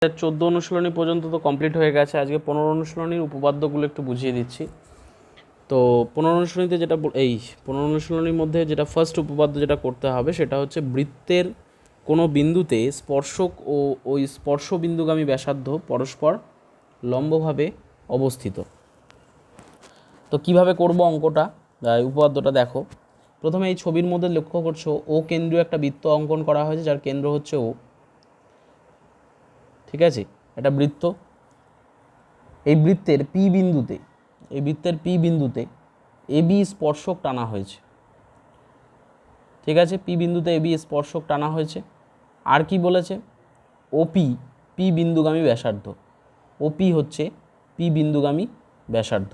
14 অনুশীলনী পর্যন্ত তো কমপ্লিট হয়ে গেছে। আজকে 15 অনুশীলনীর উপপাদ্যগুলো একটু বুঝিয়ে দিচ্ছি। তো 15 অনুশীলনীতে যেটা 15 অনুশীলনীর মধ্যে যেটা ফার্স্ট উপপাদ্য যেটা করতে হবে সেটা হচ্ছে বৃত্তের কোনো বিন্দুতে স্পর্শক ও ওই স্পর্শ বিন্দুগামী ব্যাসার্ধ পরস্পর লম্বভাবে অবস্থিত। তো কিভাবে করব অঙ্কটা, উপপাদ্যটা দেখো। প্রথমে এই ছবির মধ্যে লক্ষ্য করছো ও কেন্দ্রীয় একটা বৃত্ত অঙ্কন করা হয়েছে, যার কেন্দ্র হচ্ছে ও। ঠিক আছে, এটা বৃত্ত। এই বৃত্তের পি বিন্দুতে এবি স্পর্শক টানা হয়েছে। ঠিক আছে, পি বিন্দুতে এবি স্পর্শক টানা হয়েছে। আর কি বলেছে? ওপি পি বিন্দুগামী ব্যাসার্ধ। ওপি হচ্ছে পি বিন্দুগামী ব্যাসার্ধ।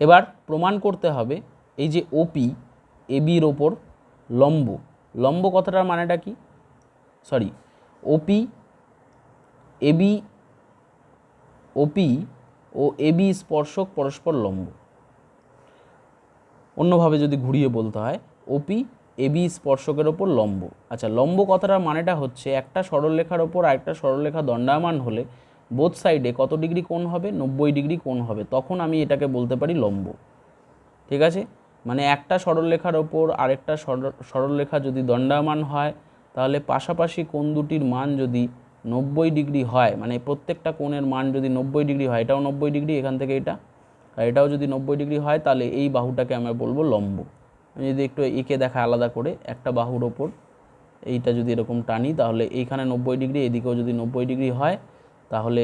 এবার প্রমাণ করতে হবে এই যে ওপি এবির ওপর লম্ব। লম্ব কথাটার মানেটা কি? ওপি ও এবি স্পর্শক পরস্পর লম্ব। অন্যভাবে যদি ঘুরিয়ে বলতে হয়, ওপি এবি স্পর্শকের ওপর লম্ব। আচ্ছা, লম্ব কথাটার মানেটা হচ্ছে একটা সরলরেখার ওপর আরেকটা সরলরেখা দণ্ডায়মান হলে বোথ সাইডে কত ডিগ্রি কোণ হবে? 90 ডিগ্রি কোণ হবে, তখন আমি এটাকে বলতে পারি লম্ব। ঠিক আছে, মানে একটা সরলরেখার ওপর আরেকটা সরলরেখা যদি দণ্ডায়মান হয়, তাহলে পাশাপাশি কোণ দুটির মান যদি 90 ডিগ্রি হয়, মানে প্রত্যেকটা কোণের মান যদি 90 ডিগ্রি হয়, এটাও 90 ডিগ্রি এখান থেকে এটা, আর এটাও যদি 90 ডিগ্রি হয়, তাহলে এই বাহুটাকে আমরা বলবো লম্ব। আমি যদি একটু এঁকে দেখা আলাদা করে, একটা বাহুর ওপর এইটা যদি এরকম টানি, তাহলে এইখানে 90 ডিগ্রি, এদিকেও যদি 90 ডিগ্রি হয়, তাহলে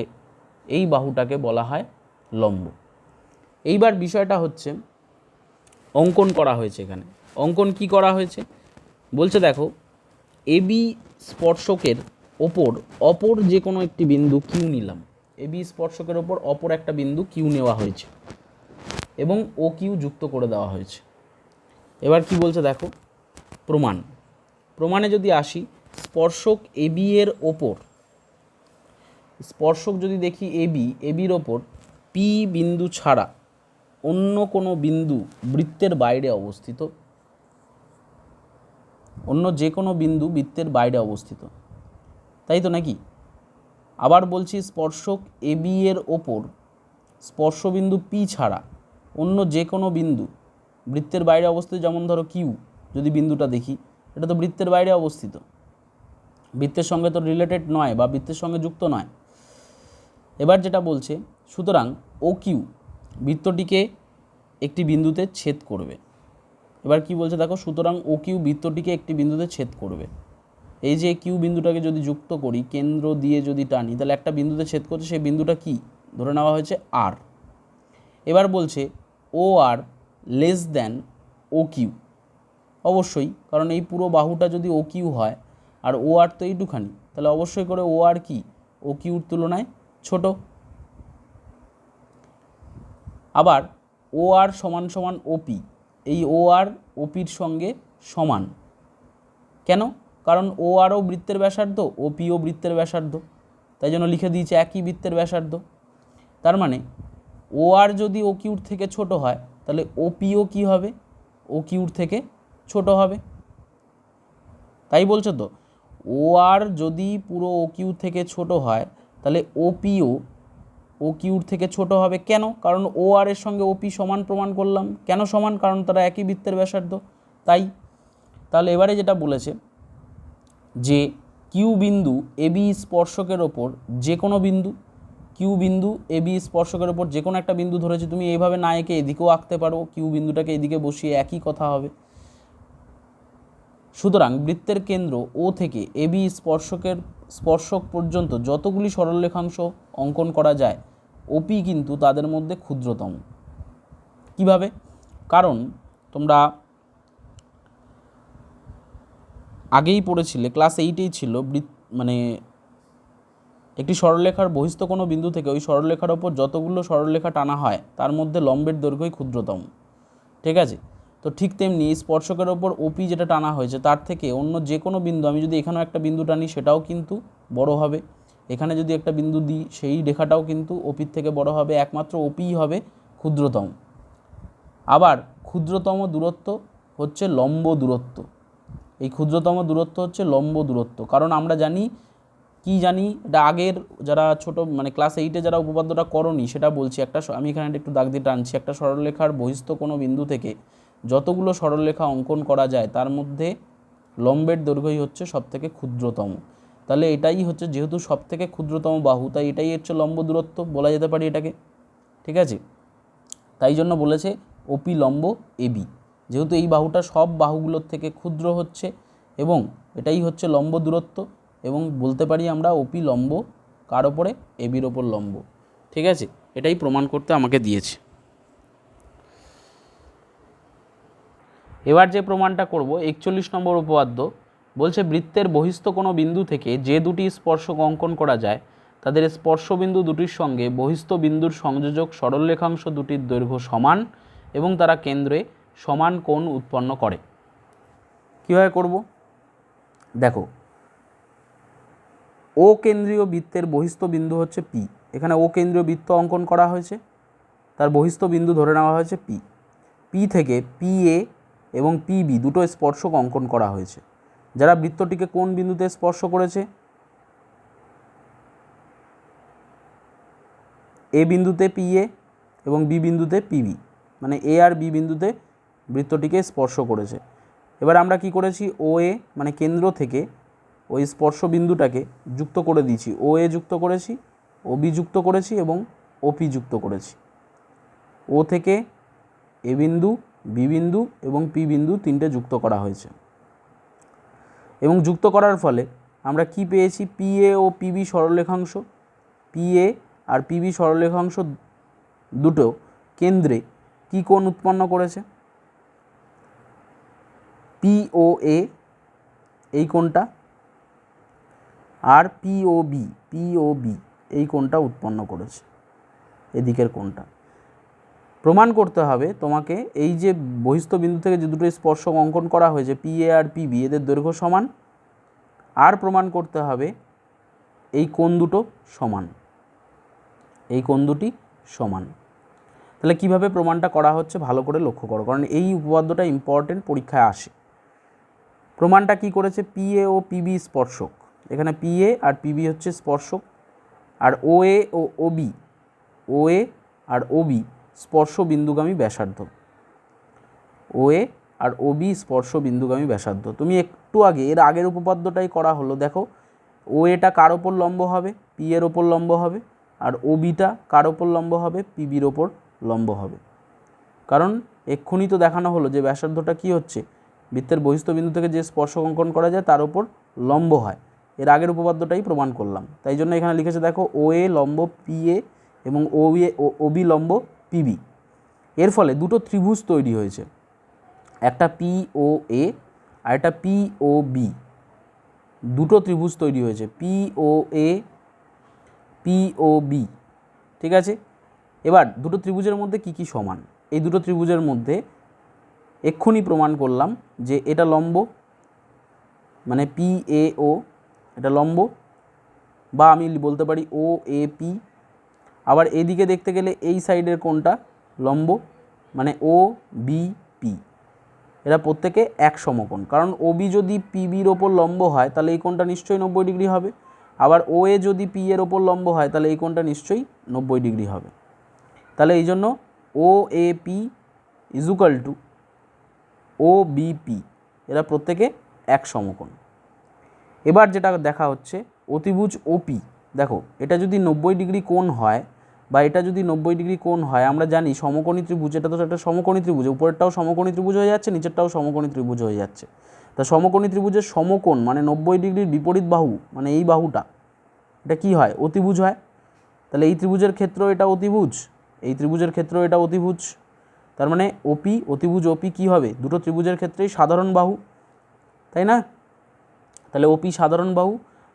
এই বাহুটাকে বলা হয় লম্ব। এইবার বিষয়টা হচ্ছে অঙ্কন করা হয়েছে। এখানে অঙ্কন কি করা হয়েছে বলছে, দেখো এবি স্পর্শকের ওপর অপর যে কোনো একটি বিন্দু কিউ নিলাম। এবি স্পর্শকের ওপর অপর একটা বিন্দু কিউ নেওয়া হয়েছে এবং ও কিউ যুক্ত করে দেওয়া হয়েছে। এবার কি বলছে দেখো, প্রমাণে যদি আসি, স্পর্শক এবি এর ওপর, স্পর্শক যদি দেখি এবির ওপর পি বিন্দু ছাড়া অন্য কোনো বিন্দু বৃত্তের বাইরে অবস্থিত, অন্য যে কোনো বিন্দু বৃত্তের বাইরে অবস্থিত, তাই তো নাকি? আবার বলছি, স্পর্শক এবি এর ওপর স্পর্শবিন্দু পি ছাড়া অন্য যে কোনো বিন্দু বৃত্তের বাইরে অবস্থিত, যেমন ধরো কিউ যদি বিন্দুটা দেখি, এটা তো বৃত্তের বাইরে অবস্থিত, বৃত্তের সঙ্গে তো রিলেটেড নয় বা বৃত্তের সঙ্গে যুক্ত নয়। এবার যেটা বলছে, সুতরাং ও কিউ বৃত্তটিকে একটি বিন্দুতে ছেদ করবে। এবার কি বলছে দেখো, সুতরাং ও কিউ বৃত্তটিকে একটি বিন্দুতে ছেদ করবে। এই যে কিউ বিন্দুটাকে যদি যুক্ত করি, কেন্দ্র দিয়ে যদি টানি, তাহলে একটা বিন্দুতে ছেদ করছে, সেই বিন্দুটা কি ধরে নেওয়া হয়েছে? আর। এবার বলছে ও আর লেস দ্যান ও কিউ। অবশ্যই, কারণ এই পুরো বাহুটা যদি ও কিউ হয় আর ও আর তো এইটুখানি, তাহলে অবশ্যই করে ও আর কি ও কিউর তুলনায় ছোট। আবার ও আর সমান সমান ওপি, এই ও আর ওপির সঙ্গে সমান। কেন? কারণ ও আরও বৃত্তের ব্যাসার্ধ, ওপিও বৃত্তের ব্যাসার্ধ, তাই জন্য লিখে দিয়েছে একই বৃত্তের ব্যাসার্ধ। তার মানে ও আর যদি ও কিউর থেকে ছোট হয়, তাহলে ওপিও কি হবে? ও কিউর থেকে ছোট হবে। তাই বলছো তো, ও আর যদি পুরো ও কিউ থেকে ছোট হয়, তাহলে ওপিও ও কিউর থেকে ছোট হবে। কেন? কারণ ও আর এর সঙ্গে ওপি সমান প্রমাণ করলাম। কেন সমান? কারণ তারা একই বৃত্তের ব্যাসার্ধ, তাই। তাহলে এবারে যেটা বলেছে যে কিউ বিন্দু এবি স্পর্শকের ওপর যে কোনো বিন্দু, কিউ বিন্দু এবি স্পর্শকের ওপর যে কোনো একটা বিন্দু ধরেছি, তুমি এইভাবে না এঁকে এদিকেও আঁকতে পারো, কিউ বিন্দুটাকে এদিকে বসিয়ে একই কথা হবে। সুতরাং বৃত্তের কেন্দ্র ও থেকে এবি স্পর্শক পর্যন্ত যতগুলি সরলরেখাংশ অঙ্কন করা যায়, ওপি কিন্তু তাদের মধ্যে ক্ষুদ্রতম। কিভাবে? কারণ তোমরা আগেই পড়েছিলে, ক্লাস 8এই ছিল, মানে একটি সরলরেখার বহিস্থ কোনো বিন্দু থেকে ওই সরলরেখার ওপর যতগুলো সরলরেখা টানা হয়, তার মধ্যে লম্বের দৈর্ঘ্যই ক্ষুদ্রতম। ঠিক আছে, তো ঠিক তেমনি স্পর্শকের ওপর ওপি যেটা টানা হয়েছে, তার থেকে অন্য যে কোনো বিন্দু, আমি যদি এখানেও একটা বিন্দু টানি, সেটাও কিন্তু বড় হবে। এখানে যদি একটা বিন্দু দিই, সেই রেখাটাও কিন্তু ওপির থেকে বড় হবে, একমাত্র ওপিই হবে ক্ষুদ্রতম। আবার ক্ষুদ্রতম দূরত্ব হচ্ছে লম্ব দূরত্ব। এই ক্ষুদ্রতম দূরত্ব হচ্ছে লম্ব দূরত্ব, কারণ আমরা জানি কি জানি, এটা আগের যারা ছোট মানে ক্লাস 8-এ যারা উপপাদ্যটা করনি সেটা বলছি। আমি এখানে একটু দাগ দিয়ে টানছি। একটা সরলরেখার বহিস্থ কোনো বিন্দু থেকে যতগুলো সরলরেখা অঙ্কন করা যায় তার মধ্যে লম্বের দৈর্ঘ্যই হচ্ছে সবথেকে ক্ষুদ্রতম। তাহলে এটাই হচ্ছে, যেহেতু সবথেকে ক্ষুদ্রতম বাহু, তাই এটাই হচ্ছে লম্ব দূরত্ব বলা যেতে পারে এটাকে। ঠিক আছে, তাই জন্য বলেছে ওপি লম্ব এবি, যেহেতু এই বাহুটা সব বাহুগুলোর থেকে ক্ষুদ্র হচ্ছে এবং এটাই হচ্ছে লম্ব দূরত্ব, এবং বলতে পারি আমরা ওপি লম্ব কার ওপরে, এবির ওপর লম্ব। ঠিক আছে, এটাই প্রমাণ করতে আমাকে দিয়েছে। এবার যে প্রমাণটা করব 41 নম্বর উপপাদ্য বলছে বৃত্তের বহিস্থ কোনো বিন্দু থেকে যে দুটি স্পর্শক অঙ্কন করা যায় তাদের স্পর্শবিন্দু দুটির সঙ্গে বহিস্থ বিন্দুর সংযোজক সরলরেখাংশ দুটির দৈর্ঘ্য সমান এবং তারা কেন্দ্রে সমান কোণ উৎপন্ন করে। কীভাবে করব দেখো, ও কেন্দ্রীয় বৃত্তের বহিস্থ বিন্দু হচ্ছে পি। এখানে ও কেন্দ্রীয় বৃত্ত অঙ্কন করা হয়েছে, তার বহিস্থ বিন্দু ধরে নেওয়া হয়েছে পি। পি থেকে পি এ এবং পিবি দুটো স্পর্শক অঙ্কন করা হয়েছে, যারা বৃত্তটিকে কোন বিন্দুতে স্পর্শ করেছে, এ বিন্দুতে পি এ এবং বি বিন্দুতে পিবি, মানে এ আর বি বিন্দুতে বৃত্তটিকে স্পর্শ করেছে। এবার আমরা কি করেছি, ও এ মানে কেন্দ্র থেকে ওই স্পর্শ বিন্দুটাকে যুক্ত করে দিয়েছি, ও এ যুক্ত করেছি, ও বি যুক্ত করেছি এবং ওপি যুক্ত করেছি। ও থেকে এ বিন্দু, বি বিন্দু এবং পি বিন্দু তিনটে যুক্ত করা হয়েছে, এবং যুক্ত করার ফলে আমরা কি পেয়েছি, পি এ ও পিবি সরলরেখাংশ, পি এ আর পিবি সরলরেখাংশ দুটো কেন্দ্রে কি কোণ উৎপন্ন করেছে, পি ও এ এই কোণটা আর পি ও বি এই কোণটা উৎপন্ন করেছে, এদিকের কোণটা। প্রমাণ করতে হবে তোমাকে এই যে বহিস্থ বিন্দু থেকে যে দুটো স্পর্শক অঙ্কন করা হয়েছে পি এ আর পিবি এদের দৈর্ঘ্য সমান, আর প্রমাণ করতে হবে এই কোণ দুটো সমান, এই কোণ দুটি সমান। তাহলে কিভাবে প্রমাণটা করা হচ্ছে ভালো করে লক্ষ্য করো, কারণ এই উপপাদ্যটা ইম্পর্টেন্ট, পরীক্ষায় আসে। প্রমাণটা কি করেছে, পি এ ও পিবি স্পর্শক, এখানে পি এ আর পিবি হচ্ছে স্পর্শক, আর ও এ ও ওবি, ও এ আর ওবি স্পর্শ বিন্দুগামী ব্যাসার্ধ, ও এ আর ওবি স্পর্শ বিন্দুগামী ব্যাসার্ধ। তুমি একটু আগে এর আগের উপপাদ্যটাই করা হলো, দেখো ও এটা কার ওপর লম্ব হবে, পি এর ওপর লম্ব হবে, আর ওবিটা কার ওপর লম্ব হবে, পিবির ওপর লম্ব হবে। কারণ এক্ষুনি তো দেখানো হলো যে ব্যাসার্ধটা কি হচ্ছে, বৃত্তের বহিস্থ বিন্দু থেকে যে স্পর্শক অঙ্কন করা যায় তার ওপর লম্ব হয়। এর আগের উপপাদ্যটাই প্রমাণ করলাম, তাই জন্য এখানে লিখেছে দেখো ও এ লম্ব পি এ এবং ও বি লম্ব পিবি। এর ফলে দুটো ত্রিভুজ তৈরি হয়েছে, একটা পি ও এ আর একটা পি ও বি, দুটো ত্রিভুজ তৈরি হয়েছে P O A P O B. ঠিক আছে, এবার দুটো ত্রিভুজের মধ্যে কি কি সমান, এই দুটো ত্রিভুজের মধ্যে এক্ষুনি প্রমাণ করলাম যে এটা লম্ব, মানে পি এ ও এটা লম্ব, বা আমি বলতে পারি ও এ পি। আবার এদিকে দেখতে গেলে এই সাইডের কোণটা লম্ব, মানে ও বি পি, এরা প্রত্যেকে এক সমকোণ, কারণ ও বি যদি পিবির ওপর লম্ব হয় তাহলে এই কোণটা নিশ্চয়ই 90 ডিগ্রি হবে, আবার ও এ যদি পি এর ওপর লম্ব হয় তাহলে এই কোণটা নিশ্চয়ই 90 ডিগ্রি হবে। তাহলে এই জন্য O A P is equal to O B P, এরা প্রত্যেকে এক সমকোণ। এবার যেটা দেখা হচ্ছে অতিভুজ ওপি, দেখো এটা যদি 90 ডিগ্রি কোণ হয় বা এটা যদি 90 ডিগ্রি কোণ হয়, আমরা জানি সমকোণী ত্রিভুজ, এটা তো একটা সমকোণী ত্রিভুজ, উপরেরটাও সমকোণী ত্রিভুজ হয়ে যাচ্ছে, নিচেরটাও সমকোণী ত্রিভুজ হয়ে যাচ্ছে। তা সমকোণী ত্রিভুজের সমকোণ মানে 90 ডিগ্রির বিপরীত বাহু, মানে এই বাহুটা, এটা কি হয়, অতিভুজ হয়। তাহলে এই ত্রিভুজের ক্ষেত্রেও এটা অতিভুজ, এই ত্রিভুজের ক্ষেত্রেও এটা অতিভুজ, তার মানে ওপি অতিভুজ ওপি কী হবে, দুটো ত্রিভুজের ক্ষেত্রেই সাধারণ বাহু, তাই না? তাহলে ওপি সাধারণ বাহু,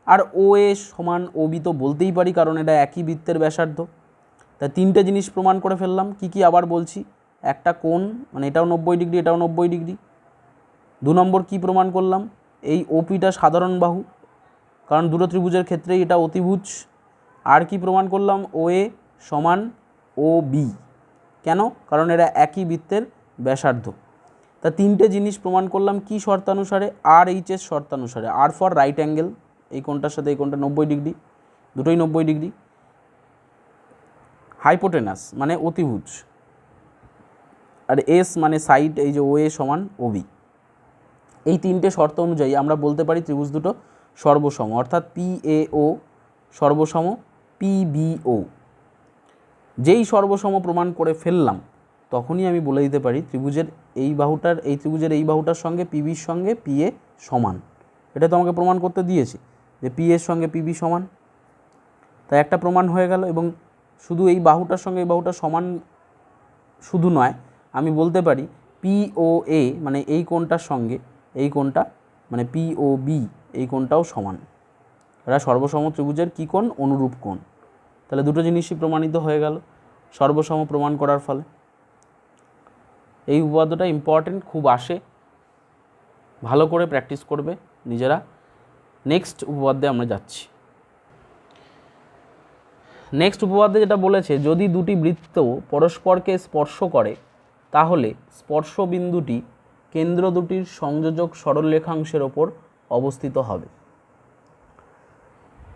আর ও এ সমান ওবি তো বলতেই পারি কারণ এটা একই বৃত্তের ব্যাসার্ধ। তাই তিনটে জিনিস প্রমাণ করে ফেললাম, কি কি আবার বলছি, একটা কোণ মানে এটাও 90 ডিগ্রি এটাও 90 ডিগ্রি। 2 নম্বর কি প্রমাণ করলাম, এই ওপিটা সাধারণ বাহু, কারণ দুটো ত্রিভুজের ক্ষেত্রেই এটা অতিভুজ। আর কি প্রমাণ করলাম, ও এ সমান ও বি, কেন, কারণ এরা একই বৃত্তের ব্যাসার্ধ। তা তিনটে জিনিস প্রমাণ করলাম কি শর্তানুসারে, আর এইচ এস শর্তানুসারে, আর ফর রাইট অ্যাঙ্গেল, এই কোণটার সাথে এই কোণটা 90 ডিগ্রি, দুটোই 90 ডিগ্রি। হাইপোটেনাস মানে অতিভুজ, আর এস মানে সাইড, এই যে ও এ সমান ওবি। এই তিনটে শর্ত অনুযায়ী আমরা বলতে পারি ত্রিভুজ দুটো সর্বসম, অর্থাৎ পি এ ও সর্বসম পি বি ও। যেই সর্বসম প্রমাণ করে ফেললাম তখনই আমি বলে দিতে পারি ত্রিভুজের এই বাহুটার এই ত্রিভুজের এই বাহুটার সঙ্গে পিবির সঙ্গে পি এ সমান। এটা তো আমাকে প্রমাণ করতে দিয়েছে যে পি এর সঙ্গে পিবি সমান, তাই একটা প্রমাণ হয়ে গেল। এবং শুধু এই বাহুটার সঙ্গে এই বাহুটা সমান শুধু নয়, আমি বলতে পারি পি ও এ মানে এই কোণটার সঙ্গে এই কোণটা মানে পি ও বি এই কোণটাও সমান। এরা সর্বসম ত্রিভুজের কী কোণ? অনুরূপ কোণ। তাহলে দুটো জিনিসই প্রমাণিত হয়ে গেল সর্বসম প্রমাণ করার ফলে। এই উপপাদ্যটা ইম্পর্টেন্ট, খুব আসে, ভালো করে প্র্যাকটিস করবে নিজেরা। নেক্সট উপপাদ্যে আমরা যাচ্ছি। নেক্সট উপপাদ্যে যেটা বলেছে, যদি দুটি বৃত্ত পরস্পরকে স্পর্শ করে তাহলে স্পর্শ বিন্দুটি কেন্দ্র দুটির সংযোজক সরলরেখাংশের ওপর অবস্থিত হবে।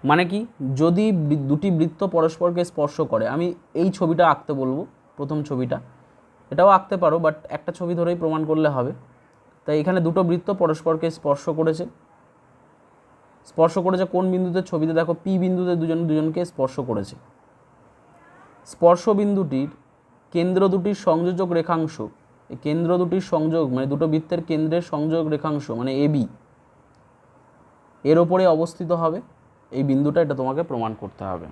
মানে কি? যদি দুটি বৃত্ত পরস্পরকে স্পর্শ করে, আমি এই ছবিটা আঁকতে বলবো, প্রথম ছবিটা, এটাও আঁকতে পারো বাট একটা ছবি ধরেই প্রমাণ করলে হবে। তাই এখানে দুটো বৃত্ত পরস্পরকে স্পর্শ করেছে। স্পর্শ করেছে কোন বিন্দুতে? ছবিতে দেখো পি বিন্দুতে দুজনকে স্পর্শ করেছে। স্পর্শ বিন্দুটির কেন্দ্র দুটির সংযোজক রেখাংশ, এই কেন্দ্র দুটির সংযোগ মানে দুটো বৃত্তের কেন্দ্রের সংযোগ রেখাংশ মানে এবি, এর ওপরে অবস্থিত হবে এই বিন্দুটা। এটা তোমাকে প্রমাণ করতে হবে।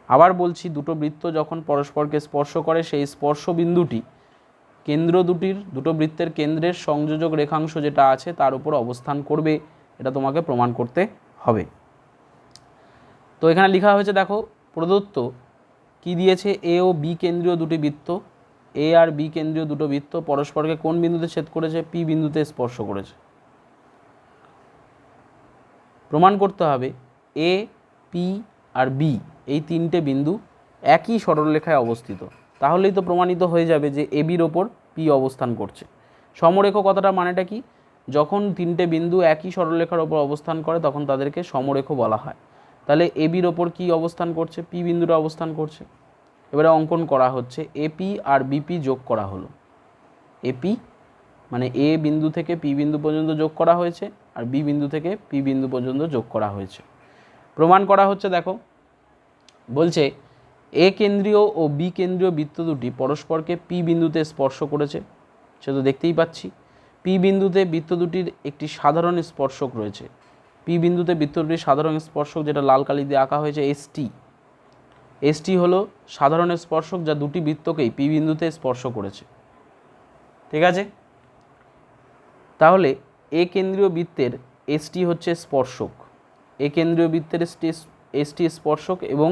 আবার বলছি, দুটো বৃত্ত যখন পরস্পরকে স্পর্শ করে সেই স্পর্শ বিন্দুটি দুটো বৃত্তের কেন্দ্রের সংযোজক রেখাংশ যেটা আছে তার উপর অবস্থান করবে, এটা তোমাকে প্রমাণ করতে হবে। তো এখানে লেখা হয়েছে, দেখো প্রদত্ত কি দিয়েছে, এ ও বি কেন্দ্রীয় দুটি বৃত্ত, এ আর বি কেন্দ্রীয় দুটো বৃত্ত পরস্পরকে কোন বিন্দুতে ছেদ করেছে? পি বিন্দুতে স্পর্শ করেছে। প্রমাণ করতে হবে এ, পি আর বি এই তিনটে বিন্দু একই সরলরেখায় অবস্থিত। তাহলেই তো প্রমাণিত হয়ে যাবে যে এ বির ওপর পি অবস্থান করছে। সমরেখ কথাটা মানেটা কি? যখন তিনটে বিন্দু একই সরলরেখার ওপর অবস্থান করে তখন তাদেরকে সমরেখ বলা হয়। তাহলে এ বির ওপর কী অবস্থান করছে? পি বিন্দুটা অবস্থান করছে। এবারে অঙ্কন করা হচ্ছে, এপি আর বিপি যোগ করা হলো। এপি মানে এ বিন্দু থেকে পি বিন্দু পর্যন্ত যোগ করা হয়েছে, আর বি বিন্দু থেকে পি বিন্দু পর্যন্ত যোগ করা হয়েছে। প্রমাণ করা হচ্ছে, দেখো বলছে এ কেন্দ্রীয় ও বি কেন্দ্রীয় বৃত্ত দুটি পরস্পরকে পি বিন্দুতে স্পর্শ করেছে। সে তো দেখতেই পাচ্ছি। পি বিন্দুতে বৃত্ত দুটির একটি সাধারণ স্পর্শক রয়েছে। পি বিন্দুতে বৃত্ত দুটির সাধারণ স্পর্শক যেটা লাল কালি দিয়ে আঁকা হয়েছে এসটি। এসটি হলো সাধারণ স্পর্শক যা দুটি বৃত্তকেই পি বিন্দুতে স্পর্শ করেছে। ঠিক আছে? তাহলে এ কেন্দ্রীয় বৃত্তের এসটি হচ্ছে স্পর্শক, এ কেন্দ্রীয় বৃত্তের এসটি স্পর্শক এবং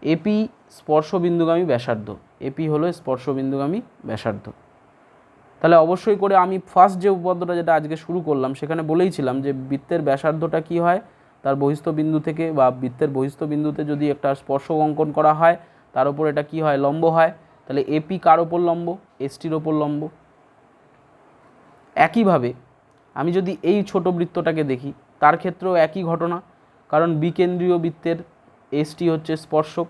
এপি স্পর্শবিন্দুগামী ব্যাসার্ধ। এপি হলো স্পর্শবিন্দুগামী ব্যাসার্ধ। তাহলে অবশ্যই করে আমি ফার্স্ট যে উপপাদ্যটা যেটা আজকে শুরু করলাম সেখানে বলেইছিলাম যে বৃত্তের ব্যাসার্ধটা কি হয়, তার বহিস্থ বিন্দু থেকে বা বৃত্তের বহিস্থ বিন্দুতে যদি একটা স্পর্শক অঙ্কন করা হয় তার উপর এটা কি হয়? লম্ব হয়। তাহলে এপি কার ওপর লম্ব? এসটির ওপর লম্ব। একইভাবে আমি যদি এই ছোট বৃত্তটাকে দেখি তার ক্ষেত্রেও একই ঘটনা, কারণ বিকেন্দ্রীয় বৃত্তের এসটি হচ্ছে স্পর্শক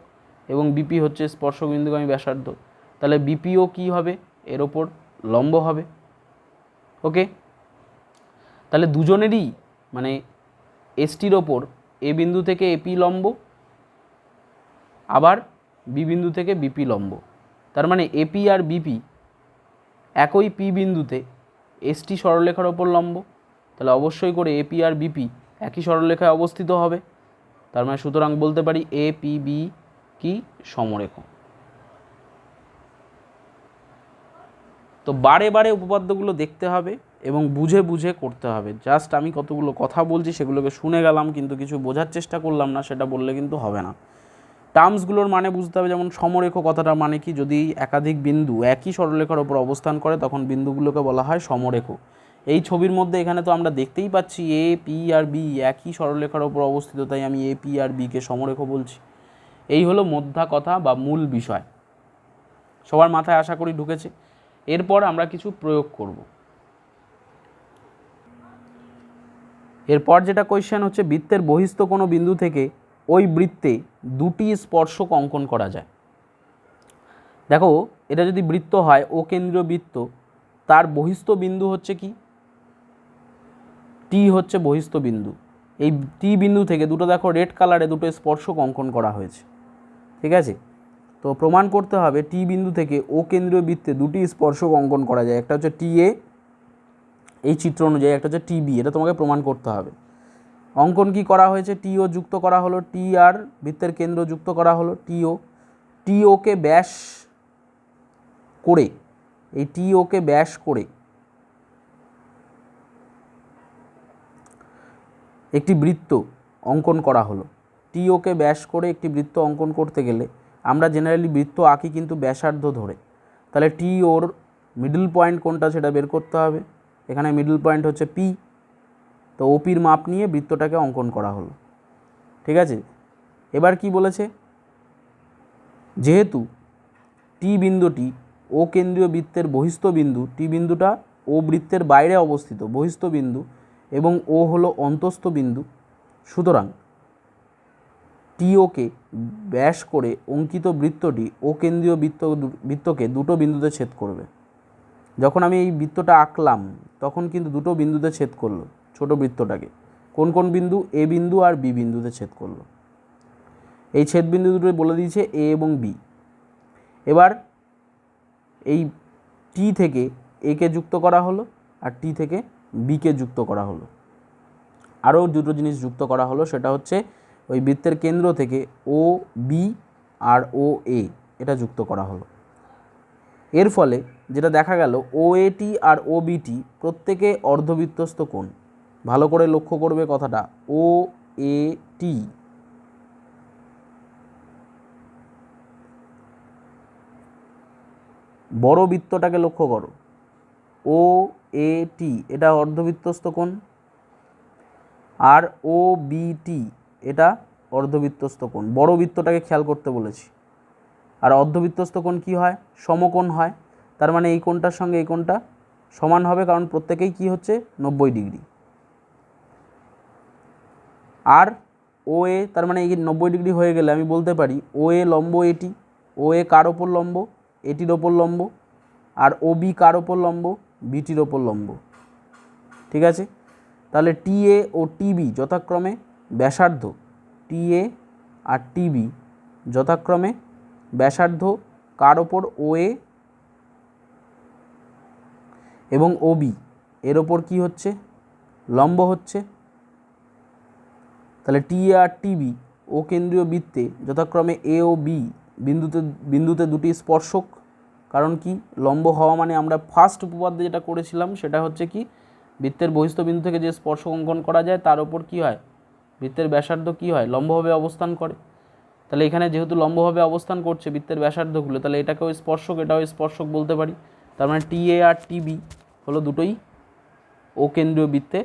এবং বিপি হচ্ছে স্পর্শক বিন্দুগামী ব্যাসার্ধ। তাহলে বিপিও কি হবে? এর ওপর লম্ব হবে। ওকে, তাহলে দুজনেরই মানে এসটির ওপর এ বিন্দু থেকে এপি লম্ব, আবার বি বিন্দু থেকে বিপি লম্ব। তার মানে এপি আর বিপি একই পি বিন্দুতে এসটি সরলরেখার ওপর লম্ব। তাহলে অবশ্যই করে এপি আর বিপি একই সরলরেখায় অবস্থিত হবে। তার মানে সুতরাং বলতে পারি এ পি বি কি? সমরেখ। তো বারে বারে উপপাদ্যগুলো দেখতে হবে এবং বুঝে বুঝে করতে হবে। জাস্ট আমি কতগুলো কথা বলছি সেগুলোকে শুনে গেলাম কিন্তু কিছু বোঝার চেষ্টা করলাম না, সেটা বললে কিন্তু হবে না। টার্মসগুলোর মানে বুঝতে হবে, যেমন সমরেখ কথাটার মানে কি? যদি একাধিক বিন্দু একই সরলরেখার ওপর অবস্থান করে তখন বিন্দুগুলোকে বলা হয় সমরেখ। এই ছবির মধ্যে এখানে তো আমরা দেখতেই পাচ্ছি এ পি আর বি একই সরলরেখার ওপর অবস্থিত, তাই আমি এ পি আর বিকে সমরেখ বলছি। এই হলো মোদ্দা কথা বা মূল বিষয়। সবার মাথায় আশা করি ঢুকেছে। এরপর আমরা কিছু প্রয়োগ করব। এরপর যেটা কোয়েশ্চেন হচ্ছে, বৃত্তের বহিস্থ কোনো বিন্দু থেকে ওই বৃত্তে দুটি স্পর্শক অঙ্কন করা যায়। দেখো, এটা যদি বৃত্ত হয়, ও কেন্দ্রীয় বৃত্ত, তার বহিস্থ বিন্দু হচ্ছে কি, টি হচ্ছে বহিস্থ বিন্দু। এই টি বিন্দু থেকে দুটো, দেখো রেড কালারে দুটো স্পর্শক অঙ্কন করা হয়েছে, ঠিক আছে। তো প্রমাণ করতে হবে টি বিন্দু থেকে ও কেন্দ্রীয় বৃত্তে দুটি স্পর্শক অঙ্কন করা যায়। একটা হচ্ছে টি এ, এই চিত্র অনুযায়ী, একটা হচ্ছে টি বি, এটা তোমাকে প্রমাণ করতে হবে। অঙ্কন কি করা হয়েছে, টি ও যুক্ত করা হলো, টি আর বৃত্তের কেন্দ্র যুক্ত করা হলো, টি ওকে ব্যাস করে, এই টি ওকে ব্যাস করে একটি বৃত্ত অঙ্কন করা হলো। টি ওকে ব্যাস করে একটি বৃত্ত অঙ্কন করতে গেলে আমরা জেনারেলি বৃত্ত আঁকি কিন্তু ব্যাসার্ধ ধরে। তাহলে টি ওর মিডল পয়েন্ট কোনটা সেটা বের করতে হবে। এখানে মিডল পয়েন্ট হচ্ছে পি, তো ওপির মাপ নিয়ে বৃত্তটাকে অঙ্কন করা হলো, ঠিক আছে। এবার কি বলেছে, যেহেতু টি বিন্দুটি ও কেন্দ্রীয় বৃত্তের বহিস্থ বিন্দু, টি বিন্দুটা ও বৃত্তের বাইরে অবস্থিত বহিস্থ বিন্দু এবং ও হলো অন্তস্থ বিন্দু, সুতরাং টি ওকে ব্যাস করে অঙ্কিত বৃত্তটি ও কেন্দ্রীয় বৃত্তকে দুটো বিন্দুতে ছেদ করবে। যখন আমি এই বৃত্তটা আঁকলাম তখন কিন্তু দুটো বিন্দুতে ছেদ করলো, ছোট বৃত্তটাকে। কোন কোন বিন্দু, এ বিন্দু আর বি বিন্দুতে ছেদ করলো। এই ছেদ বিন্দু দুটো বলে দিয়েছে এ এবং বি। এবার এই টি থেকে এ কে যুক্ত করা হলো আর টি থেকে বি কে যুক্ত করা হলো। আরও দুটো জিনিস যুক্ত করা হলো, সেটা হচ্ছে ওই বৃত্তের কেন্দ্র থেকে ও বি আর ও এ, এটা যুক্ত করা হলো। এর ফলে যেটা দেখা গেল, ও এটি আর ও বিটি প্রত্যেকে অর্ধবৃত্তস্থ কোণ। ভালো করে লক্ষ্য করবে কথাটা, ও এ টি বড় বৃত্তটাকে লক্ষ্য করো, ও এ টি এটা অর্ধবৃত্তস্থ কোণ, আর ও বিটি এটা অর্ধবৃত্তস্থ কোণ। বড় বৃত্তটাকে খেয়াল করতে বলেছি। আর অর্ধবৃত্তস্থ কোণ কী হয়, সমকোণ হয়। তার মানে এই কোণটার সঙ্গে এই কোণটা সমান হবে, কারণ প্রত্যেকেই কি হচ্ছে 90 ডিগ্রি। আর ও এ, তার মানে এই 90 ডিগ্রি হয়ে গেলে আমি বলতে পারি ও এ লম্ব এটি, ও এ কার ওপর লম্ব, এটির ওপর লম্ব, আর ও বি কার ওপর লম্ব, বিটির ওপর লম্ব, ঠিক আছে। তাহলে টি এ ও টিবি যথাক্রমে ব্যাসার্ধ, টি এ আর টিবি যথাক্রমে ব্যাসার্ধ কার ওপর, ও এ এবং ও বি এর ওপর কী হচ্ছে, লম্ব হচ্ছে। তাহলে টি এ আর টিবি ও কেন্দ্রীয় বৃত্তে যথাক্রমে এ ও বি বিন্দুতে দুটি স্পর্শক। কারণ কি, লম্ব হওয়া মানে আমরা ফার্স্ট উপপাদ্যে যেটা করেছিলাম সেটা হচ্ছে কি, বৃত্তের বহিস্থ বিন্দু থেকে যে স্পর্শক অঙ্কন করা যায় তার ওপর কি হয়, বৃত্তের ব্যাসার্ধ কি হয়, লম্বভাবে অবস্থান করে। তাহলে এখানে যেহেতু লম্বভাবে অবস্থান করছে বৃত্তের ব্যাসার্ধগুলো, তাহলে এটাকেও স্পর্শক এটাও স্পর্শক বলতে পারি। তার মানে টি এ আর টিবি হলো দুটোই ও কেন্দ্রীয় বৃত্তে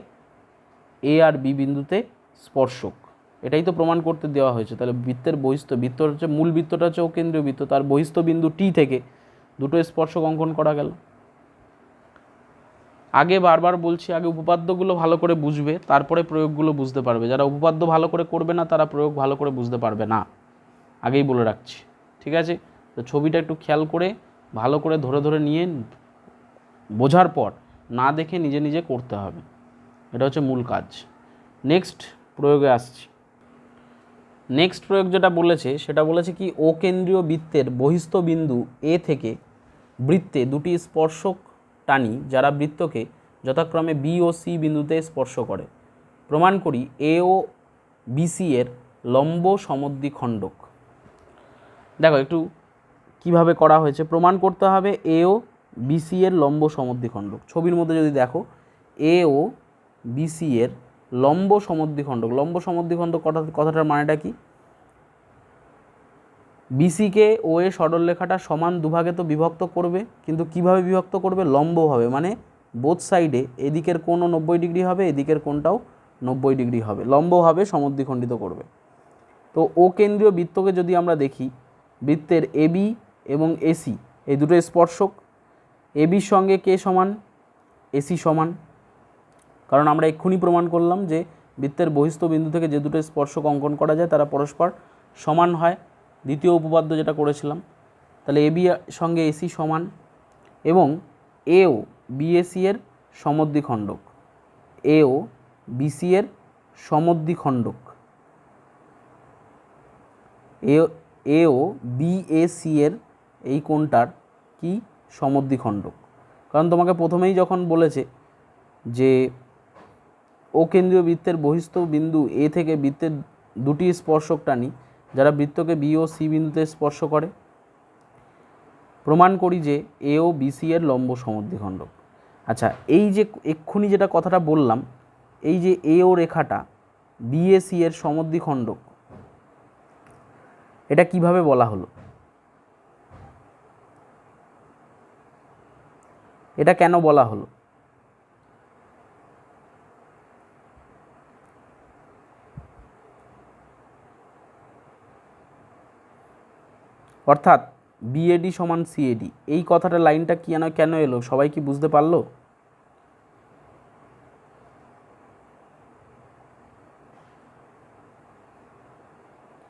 এ আর বি বিন্দুতে স্পর্শক। এটাই তো প্রমাণ করতে দেওয়া হয়েছে। তাহলে বৃত্তের বহিস্থ বৃত্ত হচ্ছে, মূল বৃত্তটা হচ্ছে ও কেন্দ্রীয় বৃত্ত, তার বহিস্থ বিন্দু টি থেকে দুটো স্পর্শক অঙ্কন করা গেল। আগে বারবার বলছি, আগে উপপাদ্যগুলো ভালো করে বুঝবে, তারপরে প্রয়োগগুলো বুঝতে পারবে। যারা উপপাদ্য ভালো করে করবে না তারা প্রয়োগ ভালো করে বুঝতে পারবে না, আগেই বলে রাখছি, ঠিক আছে। তো ছবিটা একটু খেয়াল করে ভালো করে ধরে ধরে নিয়ে বোঝার পর না দেখে নিজে নিজে করতে হবে, এটা হচ্ছে মূল কাজ। নেক্সট প্রয়োগে আসছি। নেক্সট প্রয়োগ যেটা বলেছে সেটা বলেছে কি, ও কেন্দ্রীয় বৃত্তের বহিস্থ বিন্দু এ থেকে বৃত্তে দুটি স্পর্শক টানি যারা বৃত্তকে যথাক্রমে বি ও সি বিন্দুতে স্পর্শ করে। প্রমাণ করি এ ও বিসি এর লম্ব সমদ্বিখণ্ডক। দেখো একটু কিভাবে করা হয়েছে, প্রমাণ করতে হবে এ ও বিসি এর লম্ব সমদ্বিখণ্ডক। ছবির মধ্যে যদি দেখো, এ ও বিসি এর লম্ব সমদ্বিখণ্ডক। লম্ব সমদ্বিখণ্ডক কথাটার মানেটা কি, বিসিকে ও এ সরলরেখাটা সমান দুভাগে তো বিভক্ত করবে, কিন্তু কিভাবে বিভক্ত করবে, লম্বভাবে, মানে বোথ সাইডে এদিকের কোণও 90 ডিগ্রি হবে, এদিকের কোণটাও 90 ডিগ্রি হবে, লম্বভাবে সমদ্বিখণ্ডিত করবে। তো ও কেন্দ্রীয় বৃত্তকে যদি আমরা দেখি, বৃত্তের এবি এবং এসি এই দুটো স্পর্শক। এবির সঙ্গে কে সমান, এসি সমান। কারণ আমরা এক্ষুনি প্রমাণ করলাম যে বৃত্তের বহিস্থ বিন্দু থেকে যে দুটো স্পর্শক অঙ্কন করা যায় তারা পরস্পর সমান হয়, দ্বিতীয় উপপাদ্য যেটা করেছিলাম। তাহলে এবি সঙ্গে এসি সমান এবং এও বিএসি এর সমদ্বিখণ্ডক, এও বিসি এর সমদ্বিখণ্ডক, এও বিএসি এর এই কোণটার কি সমদ্বিখণ্ডক। কারণ তোমাকে প্রথমেই যখন বলেছে যে ও কেন্দ্রীয় বৃত্তের বহিস্থ বিন্দু এ থেকে বৃত্তের দুটি স্পর্শক টানি যারা বৃত্তকে বি ও সি বিন্দুতে স্পর্শ করে, প্রমাণ করি যে এ ও বিসি এর লম্ব সমদ্বিখণ্ডক। আচ্ছা, এই যে এক্ষুনি যেটা কথাটা বললাম, এই যে এ ও রেখাটা বিএসি এর সমদ্বিখণ্ডক, এটা কিভাবে বলা হলো, এটা কেন বলা হলো? অর্থাৎ বিএডি সমান সিএডি, এই কথাটা লাইনটা কেন এলো সবাই কি বুঝতে পারলো?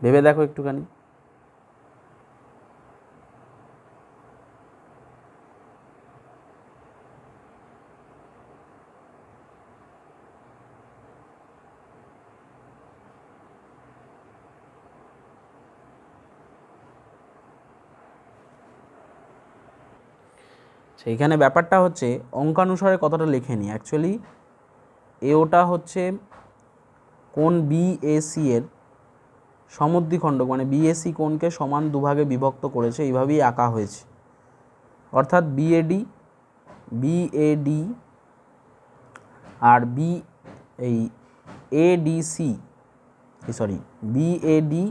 ভেবে দেখো একটুখানি। সেইখানে ব্যাপারটা হচ্ছে অঙ্কানুসারে কথাটা লিখে নিই। অ্যাকচুয়ালি এওটা হচ্ছে কোণ বিএসি এর সমদ্বিখণ্ডক, মানে বিএসি কোণকে সমান দুভাগে বিভক্ত করেছে, এইভাবেই আঁকা হয়েছে। অর্থাৎ বিএডি আর এই এডিসি বিএডি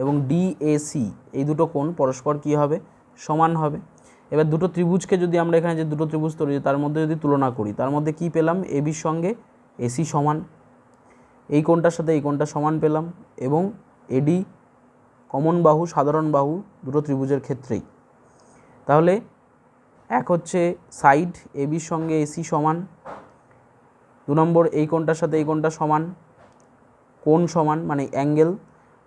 এবং ডিএসি এই দুটো কোণ পরস্পর কী হবে? সমান হবে। এবার দুটো ত্রিভুজকে যদি আমরা এখানে যে দুটো ত্রিভুজ তৈরি তার মধ্যে যদি তুলনা করি, তার মধ্যে কি পেলাম? এবির সঙ্গে এসি সমান, এই কোণটার সাথে এই কোণটা সমান পেলাম, এবং এডি কমন বাহু, সাধারণ বাহু দুটো ত্রিভুজের ক্ষেত্রেই। তাহলে এক হচ্ছে সাইড এবির সঙ্গে এসি সমান, 2 নম্বর এই কোণটার সাথে এই কোণটা সমান, কোণ সমান মানে অ্যাঙ্গেল,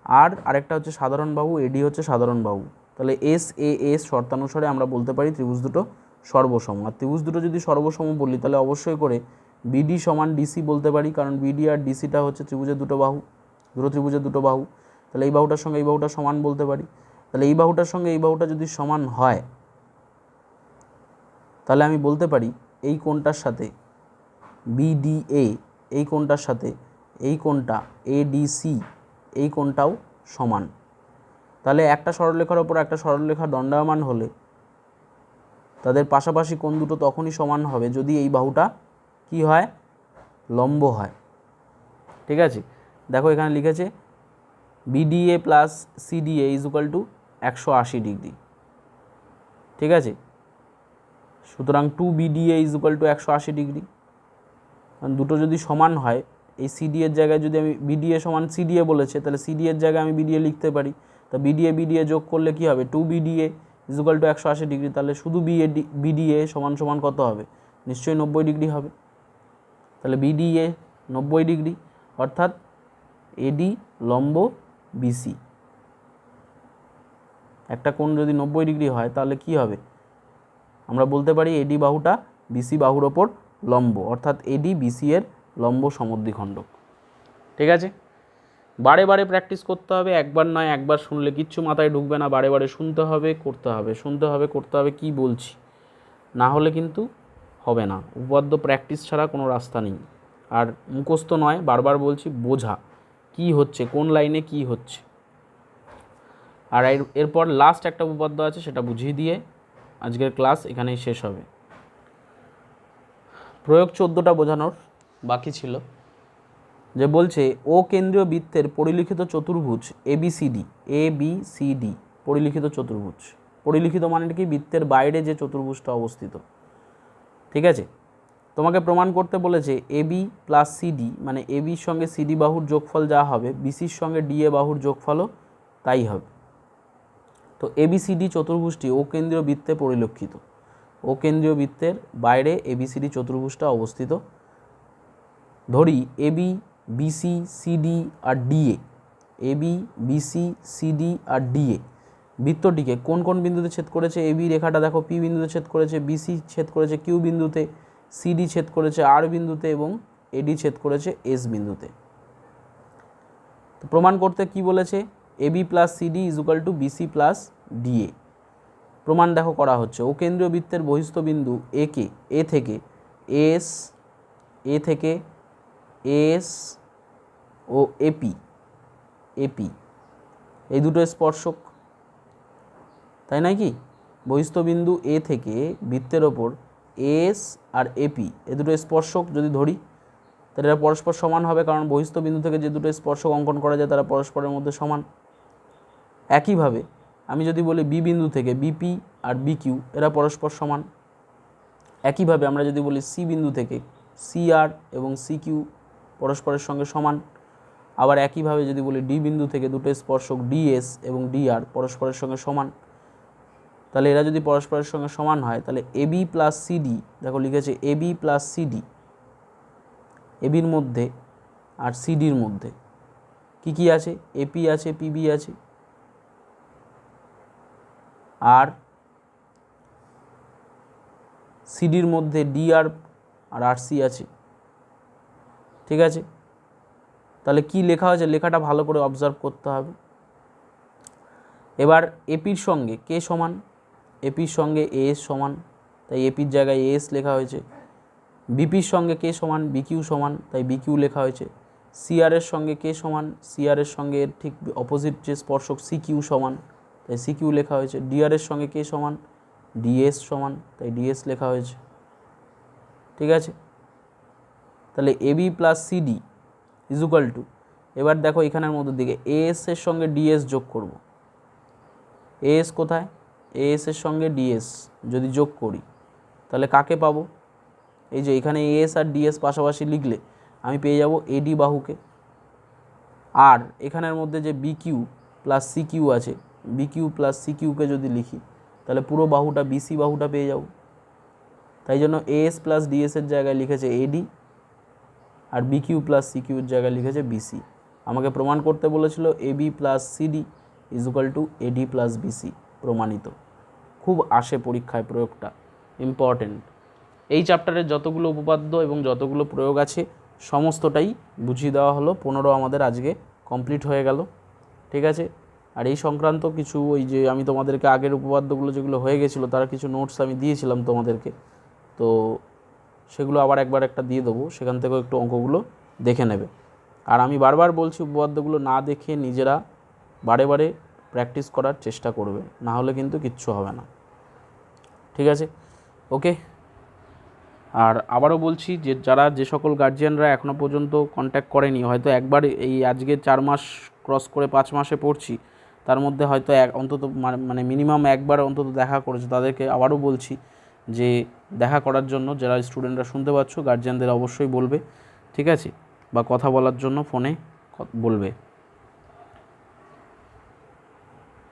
আর আরেকটা হচ্ছে সাধারণ বাহু, এডি হচ্ছে সাধারণ বাহু। তাহলে এস এ এস শর্তানুসারে আমরা বলতে পারি ত্রিভুজ দুটো সর্বসম। আর ত্রিভুজ দুটো যদি সর্বসম বলি তাহলে অবশ্যই করে বিডি সমান ডিসি বলতে পারি, কারণ বিডি আর ডিসিটা হচ্ছে ত্রিভুজের দুটো বাহু, দুটো ত্রিভুজের দুটো বাহু। তাহলে এই বাহুটার সঙ্গে এই বাহুটা সমান বলতে পারি। তাহলে এই বাহুটার সঙ্গে এই বাহুটা যদি সমান হয় তাহলে আমি বলতে পারি এই কোণটার সাথে বিডিএ, এই কোণটার সাথে এই কোণটা এডিসি, এই কোণটাও সমান। তাহলে একটা সরলরেখার ওপর একটা সরলরেখা দণ্ডায়মান হলে তাদের পাশাপাশি কোণ দুটো তখনই সমান হবে যদি এই বাহুটা কি হয়? লম্ব হয়। ঠিক আছে, দেখো এখানে লিখেছে BDA plus CDA is equal two 180 degree. ঠিক আছে, সুতরাং 2BDA is equal two 180 degree. দুটো যদি সমান হয়, এই সিডি এর জায়গায় যদি আমি বিডিএ সমান সিডিএ বলেছে, তাহলে সিডি এর জায়গায় আমি বিডিএ লিখতে পারি। তা বিডিএ যোগ করলে কি হবে? 2BDA is equal two 180 degree. তাহলে শুধু বিডিএ সমান সমান কত হবে? নিশ্চয়ই 90 ডিগ্রি হবে। তাহলে বিডিএ 90 ডিগ্রি, অর্থাৎ এডি লম্ব বিসি। একটা কোণ যদি 90 ডিগ্রি হয় তাহলে কি হবে? আমরা বলতে পারি এডি বাহুটা বিসি বাহুর ওপর লম্ব, অর্থাৎ এডি বিসি এর লম্ব সমদ্বিখণ্ডক। ঠিক আছে, বারে বারে প্র্যাকটিস করতে হবে, একবার নয়, একবার শুনলে কিচ্ছু মাথায় ঢুকবে না, বারে বারে শুনতে হবে, করতে হবে, শুনতে হবে, করতে হবে কি বলছি, না হলে কিন্তু হবে না। উপপাদ্য প্র্যাকটিস ছাড়া কোনো রাস্তা নেই। আর মুখস্থ নয়, বারবার বলছি, বোঝা কি হচ্ছে, কোন লাইনে কি হচ্ছে। আর এরপর লাস্ট একটা উপপাদ্য আছে, সেটা বুঝিয়ে দিয়ে আজকের ক্লাস এখানেই শেষ হবে। প্রয়োগ 14টা বোঝানোর বাকি ছিল, যে বলছে ও কেন্দ্রীয় বৃত্তের পরিলিখিত চতুর্ভুজ এবিসিডি পরিলিখিত চতুর্ভুজ। পরিলিখিত মানে কি? বৃত্তের বাইরে যে চতুর্ভুজটা অবস্থিত। ঠিক আছে, তোমাকে প্রমাণ করতে বলেছে এবি প্লাস সিডি মানে এবির সঙ্গে সিডি বাহুর যোগফল যা হবে বিসির সঙ্গে ডিএ বাহুর যোগফলও তাই হবে। তো এবিসিডি চতুর্ভুজটি ও কেন্দ্রীয় বৃত্তে পরিলক্ষিত। ও কেন্দ্রীয় বৃত্তের বাইরে এবিসিডি চতুর্ভুজটা অবস্থিত। ধরি এবি, বিসি, সিডি আর ডিএ, এবি, বিসি, সিডি আর ডিএ বৃত্তটিকে কোন কোন বিন্দুতে ছেদ করেছে? এবি রেখাটা দেখো পি বিন্দুতে ছেদ করেছে, বিসি ছেদ করেছে কিউ বিন্দুতে, সিডি ছেদ করেছে আর বিন্দুতে এবং এডি ছেদ করেছে এস বিন্দুতে। তো প্রমাণ করতে কি বলেছে? AB plus CD is equal to BC plus DA. প্রমাণ দেখো করা হচ্ছে। ও কেন্দ্রীয় বৃত্তের বহিস্থ বিন্দু একে এ থেকে এস ও এপি এই দুটো স্পর্শক, তাই নয় কি? বহিস্থ বিন্দু এ থেকে বৃত্তের ওপর এস আর এপি এই দুটো স্পর্শক যদি ধরি তাহলে এরা পরস্পর সমান হবে, কারণ বহিস্থ বিন্দু থেকে যে দুটো স্পর্শক অঙ্কন করা যায় তারা পরস্পরের মধ্যে সমান। একইভাবে আমি যদি বলি বি বিন্দু থেকে বিপি আর বিকিউ এরা পরস্পর সমান। একইভাবে আমরা যদি বলি সি বিন্দু থেকে সিআর এবং সিকিউ পরস্পরের সঙ্গে সমান। আবার একইভাবে যদি বলি ডি বিন্দু থেকে দুটো স্পর্শক ডিএস এবং ডিআর পরস্পরের সঙ্গে সমান, তাহলে এরা যদি পরস্পরের সঙ্গে সমান হয় তাহলে এবি প্লাস সিডি, দেখো লিখেছে এবি প্লাস সিডি, এবির মধ্যে আর সিডির মধ্যে কি কি আছে? এপি আছে, পিবি আছে আর সিডির মধ্যে ডিআর আর আরসি আছে। ঠিক আছে, তাহলে কি লেখা হয়েছে লেখাটা ভালো করে অবজার্ভ করতে হবে। এবার এপির সঙ্গে কে সমান? এপির সঙ্গে এস সমান, তাই এপির জায়গায় এস লেখা হয়েছে। বিপির সঙ্গে কে সমান? বিকিউ সমান, তাই বিকিউ লেখা হয়েছে। সিআরের সঙ্গে কে সমান? সিআরের সঙ্গে ঠিক অপোজিট যে স্পর্শক সিকিউ সমান, তাই সিকিউ লেখা হয়েছে। ডিআরের সঙ্গে কে সমান? ডিএস সমান, তাই ডিএস লেখা হয়েছে। ঠিক আছে, তাহলে AB plus CD is equal to, এবার দেখো এখানের মধ্যে দিকে এএস এর সঙ্গে ডিএস যোগ করব। এএস কোথায়? এএস এর সঙ্গে ডিএস যদি যোগ করি তাহলে কাকে পাবো? এই যে এখানে এএস আর ডিএস পাশাপাশি লিখলে আমি পেয়ে যাব এডি বাহুকে। আর এখানের মধ্যে যে বিকিউ প্লাস সিকিউ আছে, বিকিউ প্লাস সিকিউকে যদি লিখি তাহলে পুরো বাহুটা বিসি বাহুটা পেয়ে যাব। তাই জন্য এএস প্লাস ডিএসের জায়গায় লিখেছে এডি আর বিকিউ প্লাস সিকিউর জায়গায় লিখেছে বিসি। আমাকে প্রমাণ করতে বলেছিল AB plus CD is equal to AD plus BC. প্রমাণিত। খুব আসে পরীক্ষায় প্রয়োগটা, ইম্পর্টেন্ট। এই চ্যাপ্টারের যতগুলো উপপাদ্য এবং যতগুলো প্রয়োগ আছে সমস্তটাই বুঝিয়ে দেওয়া হলো। 15 আমাদের আজকে কমপ্লিট হয়ে গেল। ঠিক আছে, আর এই সংক্রান্ত কিছু ওই যে আমি তোমাদেরকে আগের উপপাদ্যগুলো যেগুলো হয়ে গেছিলো তার কিছু নোটস আমি দিয়েছিলাম তোমাদেরকে, তো সেগুলো আবার একবার একটা দিয়ে দেবো, সেখান থেকেও একটু অঙ্কগুলো দেখে নেবে। আর আমি বারবার বলছি উপপাদ্যগুলো না দেখে নিজেরা বারে বারে প্র্যাকটিস করার চেষ্টা করবে, না হলে কিন্তু কিচ্ছু হবে না। ঠিক আছে, ওকে। আর আবারও বলছি যে যারা যে সকল গার্জিয়ানরা এখনও পর্যন্ত কন্ট্যাক্ট করেনি, হয়তো একবার এই আজকে 4 মাস ক্রস করে 5 মাসে পড়ছি, তার মধ্যে হয়তো অন্তত মানে মিনিমাম একবার অন্তত দেখা করেছে, তাদেরকে আবারও বলছি যে দেখা করার জন্য। যারা স্টুডেন্টরা শুনতে পাচ্ছ গার্জিয়ানদের অবশ্যই বলবে, ঠিক আছে, বা কথা বলার জন্য ফোনে বলবে।